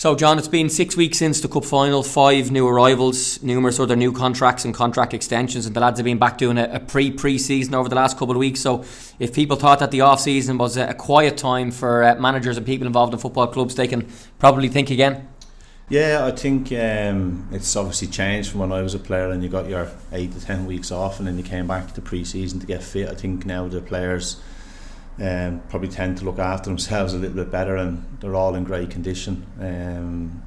So, John, it's been 6 weeks since the Cup final, 5 new arrivals, numerous other new contracts and contract extensions, and the lads have been back doing a pre-season over the last couple of weeks. So if people thought that the off-season was a quiet time for managers and people involved in football clubs, they can probably think again. Yeah, I think it's obviously changed from when I was a player and you got your 8 to 10 weeks off and then you came back to pre-season to get fit. I think now the players probably tend to look after themselves a little bit better and they're all in great condition.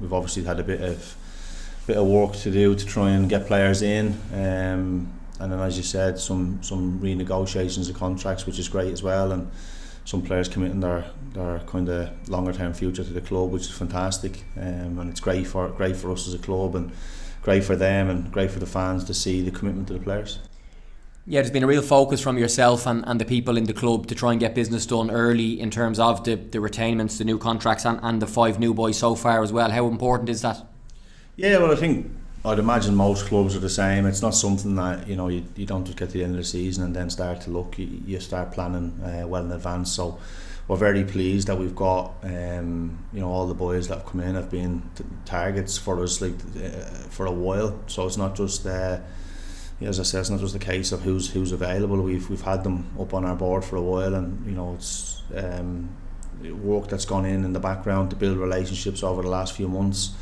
We've obviously had a bit of work to do to try and get players in, and then, as you said, some renegotiations of contracts, which is great as well, and some players committing their kind of longer term future to the club, which is fantastic, and it's great for us as a club and great for them and great for the fans to see the commitment to the players. Yeah, there's been a real focus from yourself and the people in the club to try and get business done early in terms of the retainments, the new contracts and the 5 new boys so far as well. How important is that? Yeah, well, I'd imagine most clubs are the same. It's not something that you don't just get to the end of the season and then start to look. You start planning well in advance. So we're very pleased that we've got all the boys that have come in have been targets for us for a while. So it's not just as I said, it's not just a case of who's available. We've had them up on our board for a while, and it's work that's gone in the background to build relationships over the last few months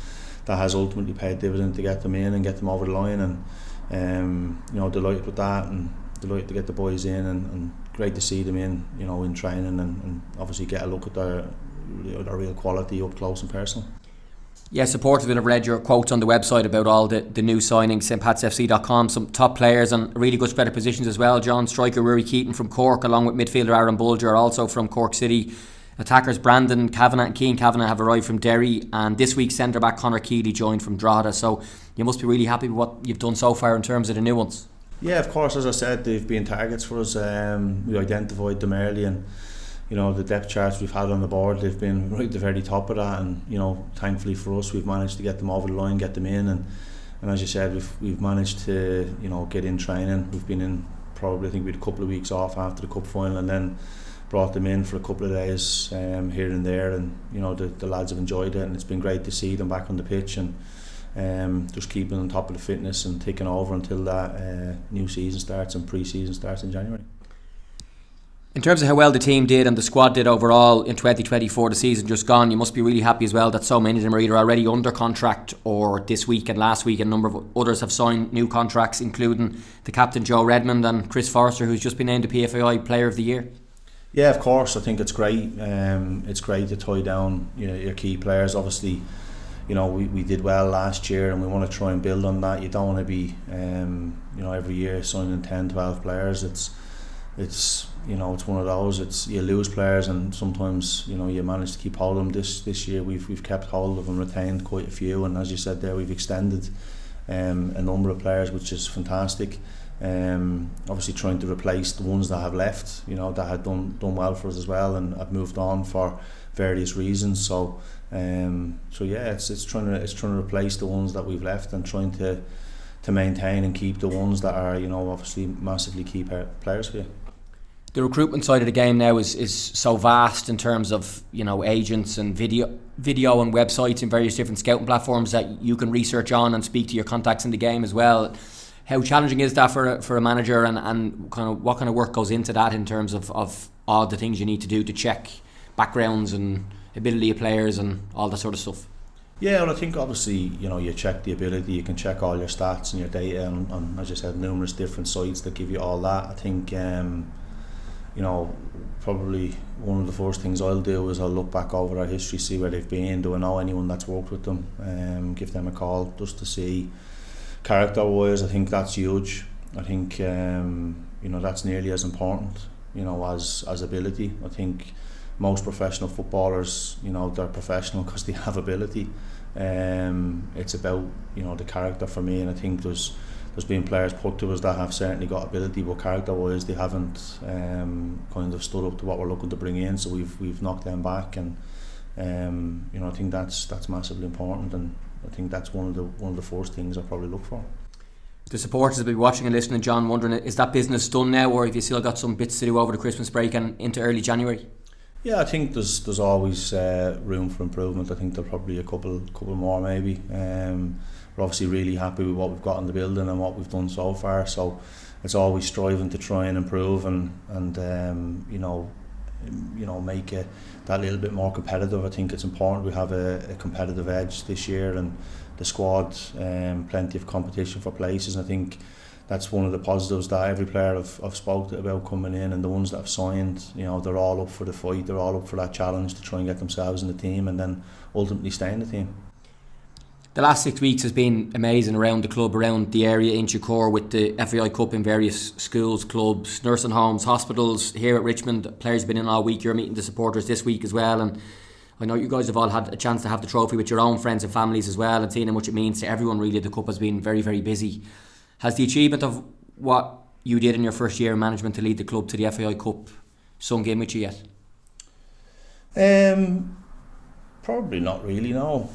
that has ultimately paid dividend to get them in and get them over the line. And delighted with that, and delighted to get the boys in, and great to see them in training and obviously get a look at their real quality up close and personal. Yeah, supporters will have read your quotes on the website about all the new signings, st.patsfc.com, some top players and really good spread of positions as well. John, striker Rory Keaton from Cork, along with midfielder 𝗵𝗵𝗀 are also from Cork City. Attackers Brandon Kavanagh and Cian Kavanagh have arrived from Derry, and this week's centre back Conor Keeley joined from Drogheda. So you must be really happy with what you've done so far in terms of the new ones. Yeah, of course, as I said, they've been targets for us. We identified them early, and the depth charts we've had on the board, they've been right at the very top of that, and thankfully for us, we've managed to get them over the line, get them in, and as you said, we've managed to get in training. We've been in probably, I think we had a couple of weeks off after the cup final, and then brought them in for a couple of days here and there, and the lads have enjoyed it, and it's been great to see them back on the pitch and just keeping on top of the fitness and taking over until that new season starts and pre-season starts in January. In terms of how well the team did and the squad did overall in 2024, the season just gone, you must be really happy as well that so many of them are either already under contract or this week and last week a number of others have signed new contracts, including the captain Joe Redmond and Chris Forrester, who's just been named the PFAI Player of the Year. Yeah, of course, I think it's great. It's great to tie down your key players. Obviously, we did well last year and we want to try and build on that. You don't want to be every year signing 10, 12 players. It's one of those. You lose players, and sometimes you manage to keep hold of them. This year we've kept hold of and retained quite a few, and as you said there, we've extended a number of players, which is fantastic. Obviously trying to replace the ones that have left, that had done well for us as well and have moved on for various reasons. So yeah, it's trying to replace the ones that we've left and trying to maintain and keep the ones that are obviously massively key players for you. The recruitment side of the game now is so vast in terms of agents and video and websites and various different scouting platforms that you can research on and speak to your contacts in the game as well. How challenging is that for a manager, and kind of what kind of work goes into that in terms of all the things you need to do to check backgrounds and ability of players and all that sort of stuff? Yeah, well, I think obviously you check the ability, you can check all your stats and your data on as you said, numerous different sites that give you all that. I think probably one of the first things I'll do is I'll look back over our history, see where they've been, do I know anyone that's worked with them, give them a call just to see. Character wise, I think that's huge. I think that's nearly as important as ability. I think most professional footballers, they're professional because they have ability. It's about the character for me, and I think there's been players put to us that have certainly got ability, but character wise they haven't kind of stood up to what we're looking to bring in, so we've knocked them back, and I think that's massively important, and I think that's one of the first things I probably look for. The supporters will be watching and listening, John, wondering, is that business done now, or have you still got some bits to do over the Christmas break and into early January? Yeah, I think there's always room for improvement. I think there'll probably be a couple more maybe. We're obviously really happy with what we've got in the building and what we've done so far. So it's always striving to try and improve and make it that little bit more competitive. I think it's important we have a competitive edge this year, and the squad plenty of competition for places. And I think that's one of the positives that every player I've spoken about coming in, and the ones that have signed, they're all up for the fight, they're all up for that challenge to try and get themselves in the team and then ultimately stay in the team. The last 6 weeks has been amazing around the club, around the area in Inchicore, with the FAI Cup in various schools, clubs, nursing homes, hospitals. Here at Richmond, players have been in all week. You're meeting the supporters this week as well, and I know you guys have all had a chance to have the trophy with your own friends and families as well, and seeing how much it means to everyone really. The Cup has been very, very busy. Has the achievement of what you did in your first year in management to lead the club to the FAI Cup sunk in with you yet? Probably not really, no.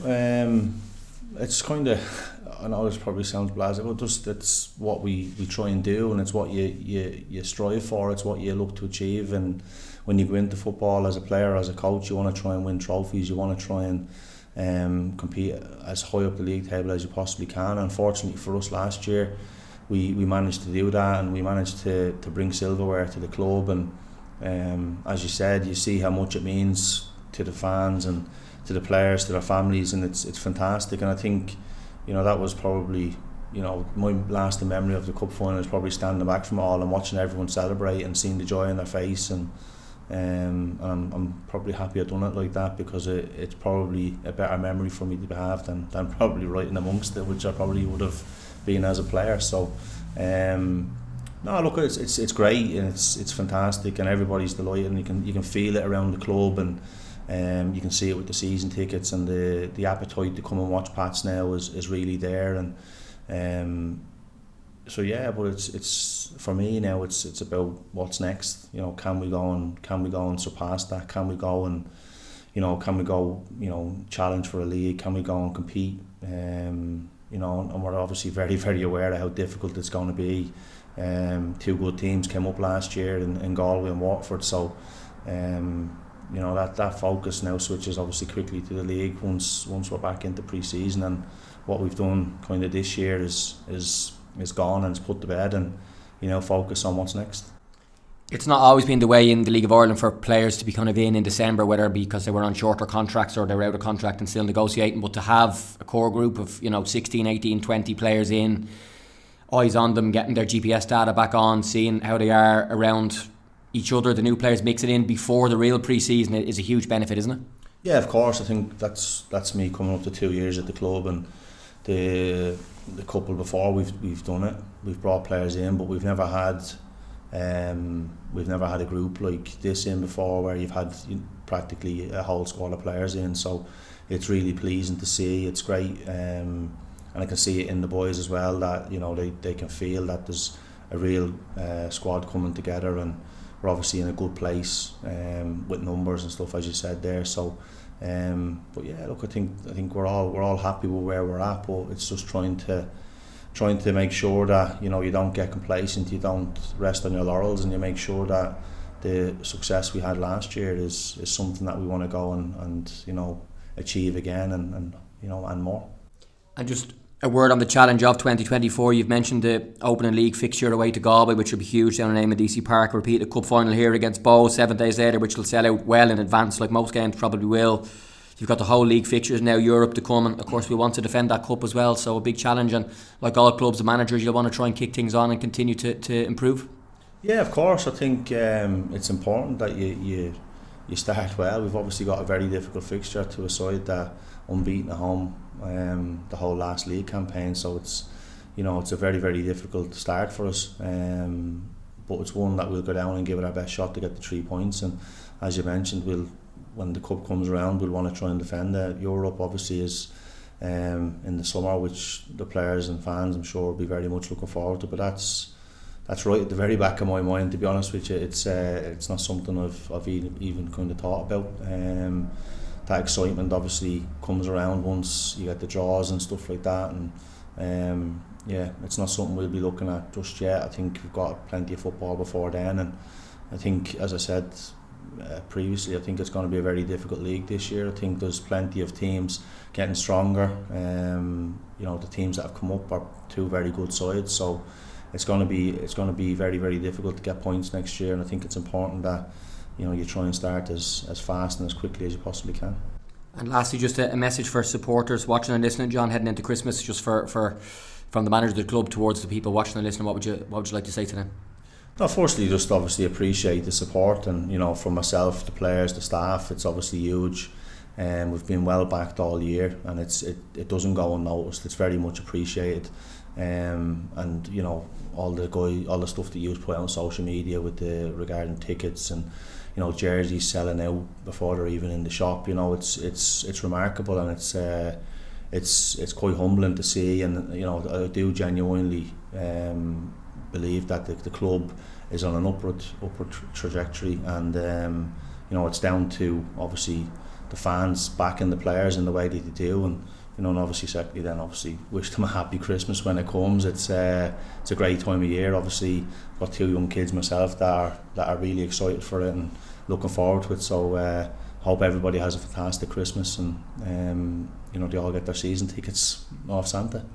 It's kind of, I know this probably sounds blasé, but just it's what we try and do, and it's what you strive for, it's what you look to achieve. And when you go into football as a player, as a coach, you want to try and win trophies, you want to try and compete as high up the league table as you possibly can. Unfortunately for us last year, we managed to do that, and we managed to bring silverware to the club. And as you said, you see how much it means to the fans and to the players, to their families, and it's fantastic. And I think that was probably my lasting memory of the cup final is probably standing back from it all and watching everyone celebrate and seeing the joy in their face. And I'm probably happy I've done it like that, because it's probably a better memory for me to have than probably right in amongst it, which I probably would have been as a player. So no, look, it's great, and it's fantastic, and everybody's delighted, and you can feel it around the club, and you can see it with the season tickets, and the appetite to come and watch Pats now is really there. And so yeah, but it's for me now, it's about what's next. Can we go and surpass that? Can we go and challenge for a league? Can we go and compete? And we're obviously very, very aware of how difficult it's going to be. Two good teams came up last year in Galway and Waterford, so that focus now switches obviously quickly to the league once we're back into pre-season. And what we've done kind of this year is gone and it's put to bed, and focus on what's next. It's not always been the way in the League of Ireland for players to be kind of in December, whether because they were on shorter contracts or they were out of contract and still negotiating, but to have a core group of 16, 18, 20 players in, eyes on them, getting their GPS data back on, seeing how they are around each other, the new players mixing in before the real pre-season is a huge benefit, isn't it? Yeah, of course. I think that's me coming up to 2 years at the club, and the couple before we've done it. We've brought players in, but we've never had a group like this in before, where you've had practically a whole squad of players in. So it's really pleasing to see. It's great, and I can see it in the boys as well, that they can feel that there's a real squad coming together, and we're obviously in a good place with numbers and stuff, as you said there. So but yeah, look, I think we're all happy with where we're at, but it's just trying to make sure that you don't get complacent, you don't rest on your laurels, and you make sure that the success we had last year is something that we want to go and achieve again, and more. And just a word on the challenge of 2024. You've mentioned the opening league fixture away to Galway, which will be huge down in DC Park. Repeat the cup final here against 𝗏𝗏 7 days later, which will sell out well in advance, like most games probably will. You've got the whole league fixtures now, Europe to come, and of course we want to defend that cup as well, so a big challenge. And like all clubs and managers, you'll want to try and kick things on and continue to improve. Yeah, of course. I think it's important that you start well. We've obviously got a very difficult fixture to a side that unbeaten at home the whole last league campaign, so it's a very, very difficult start for us, but it's one that we'll go down and give it our best shot to get the 3 points. And as you mentioned, when the cup comes around, we'll want to try and defend it. Europe obviously is in the summer, which the players and fans I'm sure will be very much looking forward to, but that's right at the very back of my mind, to be honest with you. It's not something I've even kind of thought about. That excitement obviously comes around once you get the draws and stuff like that, and it's not something we'll be looking at just yet. I think we've got plenty of football before then, and I think, as I said previously, I think it's going to be a very difficult league this year. I think there's plenty of teams getting stronger. The teams that have come up are two very good sides, so it's going to be very, very difficult to get points next year. And I think it's important that you try and start as fast and as quickly as you possibly can. And lastly, just a message for supporters watching and listening, John, heading into Christmas, just from the manager of the club towards the people watching and listening. What would you like to say to them? No, firstly, just obviously appreciate the support, and from myself, the players, the staff, it's obviously huge. We've been well backed all year, and it doesn't go unnoticed. It's very much appreciated, and all the stuff that you put out on social media with regarding tickets and jerseys selling out before they're even in the shop. It's remarkable, and it's quite humbling to see, and I do genuinely believe that the club is on an upward trajectory, and it's down to obviously the fans backing the players in the way that they do, and obviously secondly then obviously wish them a happy Christmas when it comes. It's a great time of year. Obviously I've got two young kids myself that are really excited for it and looking forward to it, so hope everybody has a fantastic Christmas, and they all get their season tickets off Santa.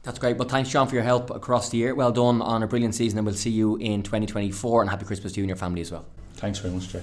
That's great. Well, thanks, John, for your help across the year. Well done on a brilliant season, and we'll see you in 2024, and happy Christmas to you and your family as well. Thanks very much, Jay.